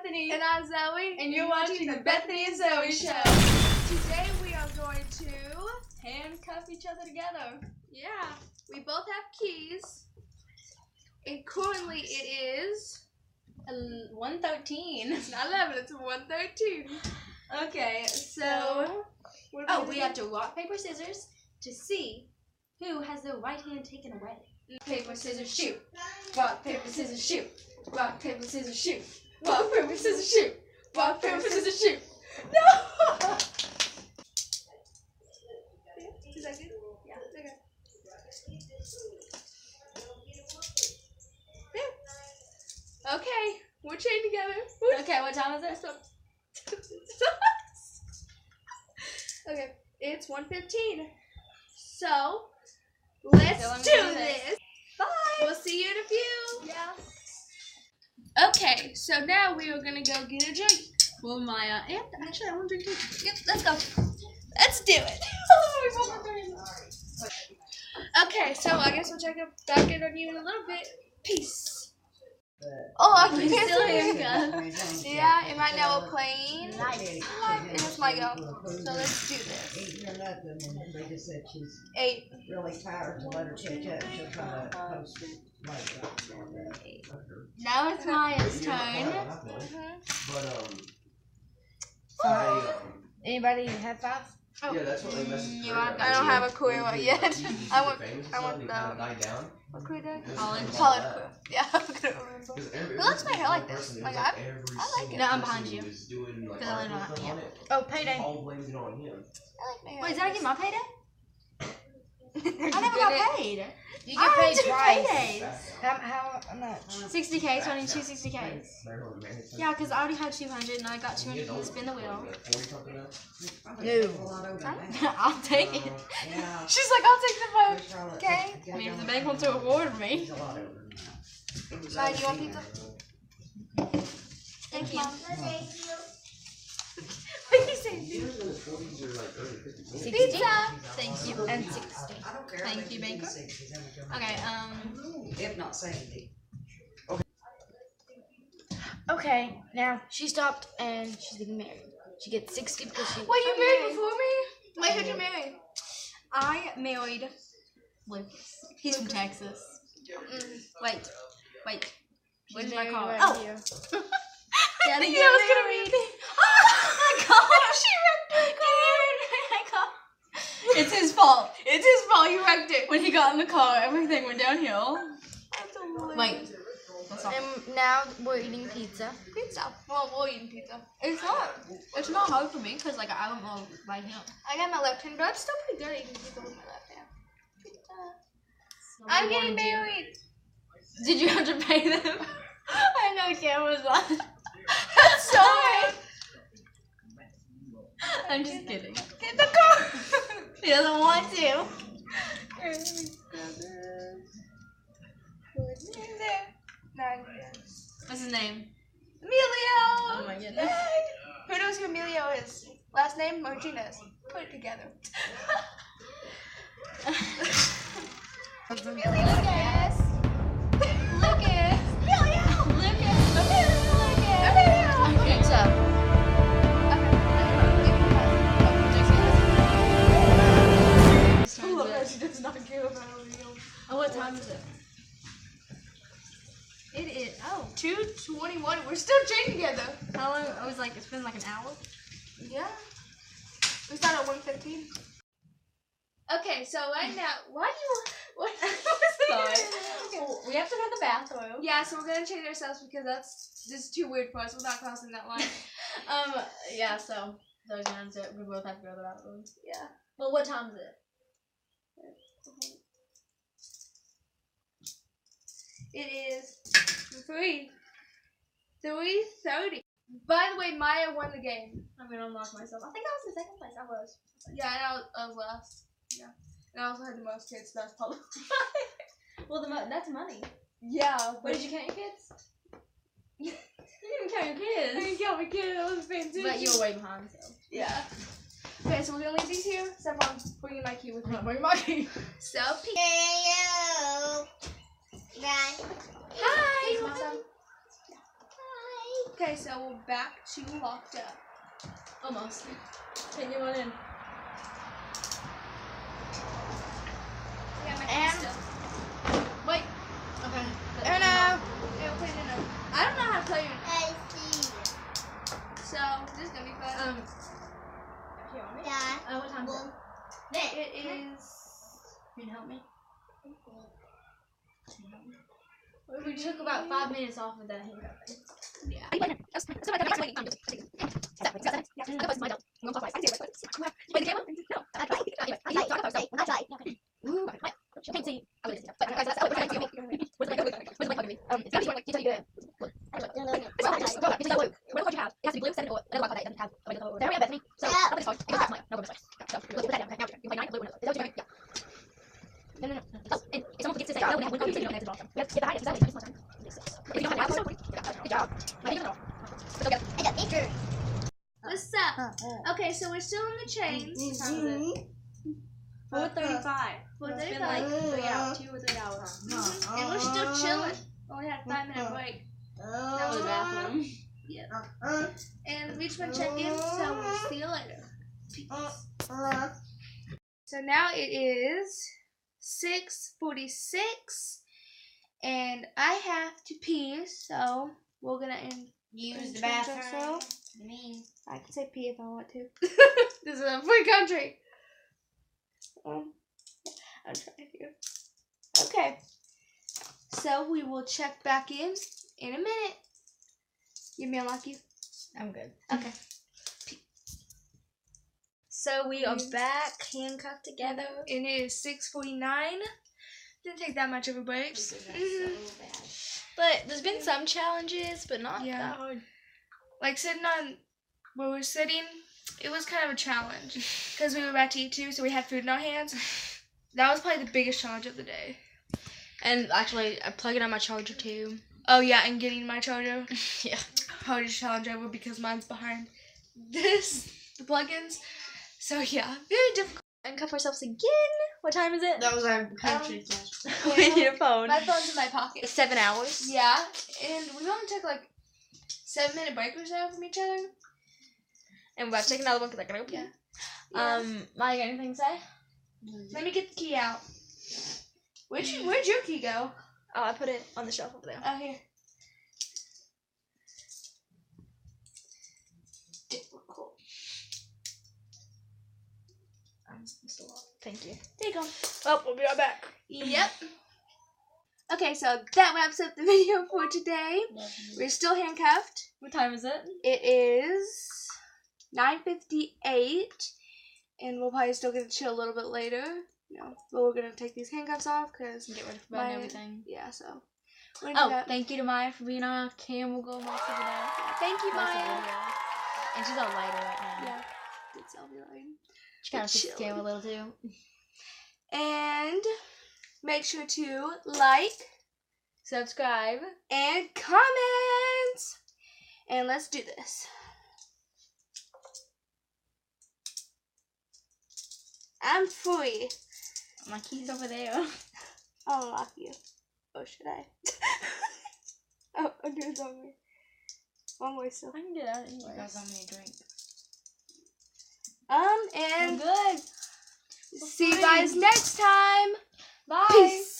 Bethany. And I'm Zoe. And you're watching the Bethany and Zoe Show. Today we are going to handcuff each other together. Yeah, we both have keys. And currently it is 1:13. It's not 11, it's 1:13. Okay, so we have to rock, paper, scissors to see who has their right hand taken away. Paper, scissors, shoot. Rock, paper, scissors, shoot. Rock, paper, scissors, shoot. Rock, paper, scissors, shoot. Rock, paper, scissors, shoot. No! Is that good? Yeah, okay. There. Okay, we're chained together. Okay, what time is it? Okay, it's 1:15. So, let's do this. Bye. We'll see you in a few. Yeah. Okay, so now we are gonna go get a drink. Well, Maya, and actually, I want to drink too. Yep, let's go. Let's do it. Okay, so I guess we'll check back in on you in a little bit. Peace. Oh, I can still hear here. Yeah, and right now we're playing. And it's my go. So let's do this. 8 or nothing, and they just said she's 8. really tired to let her catch up. She'll try to post it later. Now it's Maya's turn. Anybody have 5? Yeah, that's what they messaged her. I don't have a clue yet. I want the what clue that? College. College clue. Yeah, I'm gonna remember. Who looks my hair like this? Like I like it. No, I'm behind you. Because I don't know. Yeah. Oh, payday. All blames it on him. I like my hair. Wait, did I get my payday? I never got paid. You get paid twice. How much? 60K, 22 60Ks. Yeah, because I already had 200 and I got 200 to spin the wheel. No. I'll take it. Yeah. She's like, I'll take the vote. Okay. I mean, if the bank wants to award me. Maya, do you want pizza? Thank you. Mom. What are you saying? Pizza. Thank you. And 60. I don't care. Thank you, banker. Okay, If not 70. Okay, now she stopped and she's getting married. She gets 60 because she. Wait, you married before me? Wait, who'd you marry? I married Lucas. He's from Texas. Wait. Where's my car? Oh! Daddy, Yeah, I was gonna read it. My car! She wrecked my car. It's his fault. It's his fault. You wrecked it. When he got in the car, everything went downhill. Wait. And now we're eating pizza. Pizza. Well, we're eating pizza. It's not hard for me because like I don't know right now. I got my left hand, but I'm still pretty good at eating pizza with my left hand. Pizza. I'm getting married. Did you have to pay them? I know cameras on. I'm sorry. I'm just kidding. Get the car. He doesn't want to. What's his name? Emilio. Oh my goodness. Yay. Who knows who Emilio is? Last name Martinez. Put it together. Emilio. Lucas. Lucas. Emilio. Lucas. Emilio. Pizza. She does not care about Emilio. Oh, what time is it? It is 2:21. We're still chained together. How long? I was like, it's been like an hour. Yeah. We started at 1:15. Okay, so right now, what? Sorry. Well, we have to go to the bathroom. Yeah, so we're gonna change ourselves because this is too weird for us. We're not crossing that line. Yeah. So those ones that we both have to go to the bathroom. Yeah. Well, what time is it? It is 3:30. By the way, Maya won the game. I'm gonna unlock myself. I think I was in second place. I was. Yeah, and I was last. Yeah, and I also had the most kids. That's probably. Well, that's money. Yeah. But did you count your kids? You didn't count your kids. I didn't count my kids. I was paying attention. But you were way behind, so. Yeah. Okay, so we're gonna leave these here. Except I'm bringing my key with me. Bring my key. So, hello. Hi. Awesome. Hi. Okay, so we're back to locked up. Almost. Can you run in? Yeah, my And- still. Wait. Okay. Yeah, play it in. I don't know how to play it. I see. So this is gonna be fun. Here, on me. Dad. What time is it? There. It is. Can you help me? We took about 5 minutes off of that handcuff thing. Yeah. What's up? Okay, so we're still in the chains. 4:35. It's It's been like 3 hours, 2 or 3 hours. And we're still chilling. Only had a 5-minute break. That was the bathroom. And we just want to check in, so we'll see you later. Peace. So now it is 6:46, and I have to pee, so we're gonna Use the change bathroom. ourselves. Me. I can say pee if I want to. This is a free country. I'm trying to. Okay. So we will check back in a minute. You may unlock you. I'm good. Okay. So we are back, handcuffed together. And it is 6:49. Didn't take that much of a break. But there's been some challenges, but not Yeah. that hard. Like sitting on where we're sitting, it was kind of a challenge because we were about to eat too, so we had food in our hands. That was probably the biggest challenge of the day. And actually, I plug it on my charger too. Oh yeah, and getting my charger. Yeah. Hardest challenge ever because mine's behind the plugins. So yeah, very difficult. Handcuff ourselves again. What time is it? That was our country We need a phone. My phone's in my pocket. 7 hours. Yeah, and we only took like 7-minute break or so from each other. And we're about to take another one because I can open it. Maya, got anything to say? Let me get the key out. Where'd your key go? Oh, I put it on the shelf over there. Oh, here. Thank you. There you go. Well, we'll be right back. Yep. Okay, so that wraps up the video for today. We're still handcuffed. What time is it? It is 9:58, and we'll probably still get to chill a little bit later. But we're gonna take these handcuffs off because Get rid of the bed and everything. Yeah, so. We're gonna do Oh, that. thank you to Maya for being on cam. We'll go most of it out. Thank you, Most of the Maya. video. And she's all lighter right now. Yeah, good selfie line. She kind of fixed the Chilling. camera a little too. And make sure to like Subscribe. and comment. And let's do this. I'm free. My key's over there. I'll unlock you. Oh, should I? Oh, I'm doing it on me. One more still. I can get out anyway. Guys, I'm gonna drink. I'm And good. see you guys next time. Bye. Peace.